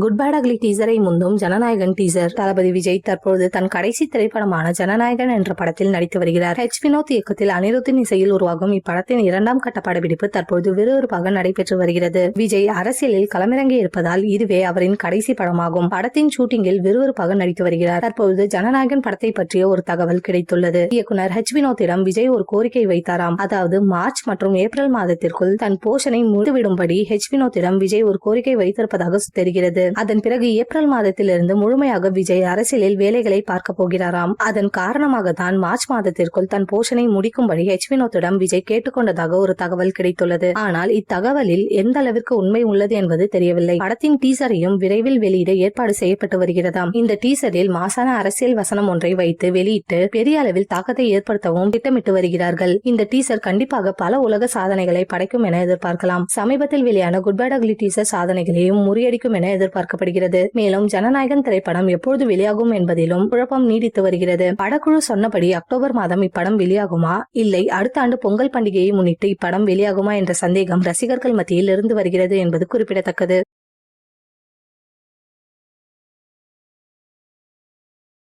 Good bad ugly டீசரை முந்தும் Jananayagan teaser. Thalapathy Vijay தற்போது தன் கடைசி திரைப்படமான ஜனநாயகன் என்ற படத்தில் நடித்து வருகிறார். வினோத் இயக்கத்தில் அனிருத்தின் இசையில் உருவாகும் இப்படத்தின் 2ஆம் கட்ட படப்பிடிப்பு தற்போது விறுவிறுப்பாக நடைபெற்று வருகிறது. விஜய் அரசியலில் களமிறங்கி இருப்பதால் இதுவே அவரின் கடைசி படமாகும். படத்தின் ஷூட்டிங்கில் விறுவிறுப்பாக நடித்து வருகிறார். தற்போது ஜனநாயகன் படத்தை பற்றிய ஒரு தகவல் கிடைத்துள்ளது. இயக்குனர் வினோத்திடம் விஜய் ஒரு கோரிக்கை வைத்தாராம். அதாவது மார்ச் மற்றும் ஏப்ரல் மாதத்திற்குள் தன் போஷனை முடித்துவிடும்படி வினோத்திடம் விஜய் ஒரு கோரிக்கை வைத்திருப்பதாக தெரிகிறது. அதன் பிறகு ஏப்ரல் மாதத்திலிருந்து முழுமையாக விஜய் அரசியலில் வேலைகளை பார்க்க போகிறாராம். அதன் காரணமாக தான் மார்ச் மாதத்திற்குள் தன் போஷனை முடிக்கும்படி வினோத்திடம் விஜய் கேட்டுக்கொண்டதாக ஒரு தகவல் கிடைத்துள்ளது. ஆனால் இத்தகவலில் எந்த அளவிற்கு உண்மை உள்ளது என்பது தெரியவில்லை. படத்தின் டீசரையும் விரைவில் வெளியிட ஏற்பாடு செய்யப்பட்டு வருகிறதாம். இந்த டீசரில் மாசான அரசியல் வசனம் ஒன்றை வைத்து வெளியிட்டு பெரிய அளவில் தாக்கத்தை ஏற்படுத்தவும் திட்டமிட்டு வருகிறார்கள். இந்த டீசர் கண்டிப்பாக பல உலக சாதனைகளை படைக்கும் என எதிர்பார்க்கலாம். சமீபத்தில் வெளியான குட் பேட் அக்லி டீசர் சாதனைகளையும் முறியடிக்கும் என எதிர்பார்க்கப்படுகிறது. மேலும் ஜனநாயகன் திரைப்படம் எப்பொழுது வெளியாகும் என்பதிலும் குழப்பம் நீடித்து வருகிறது. படக்குழு சொன்னபடி அக்டோபர் மாதம் இப்படம் வெளியாகுமா இல்லை அடுத்த ஆண்டு பொங்கல் பண்டிகையை முன்னிட்டு இப்படம் வெளியாகுமா என்ற சந்தேகம் ரசிகர்கள் மத்தியில் இருந்து வருகிறது என்பது குறிப்பிடத்தக்கது.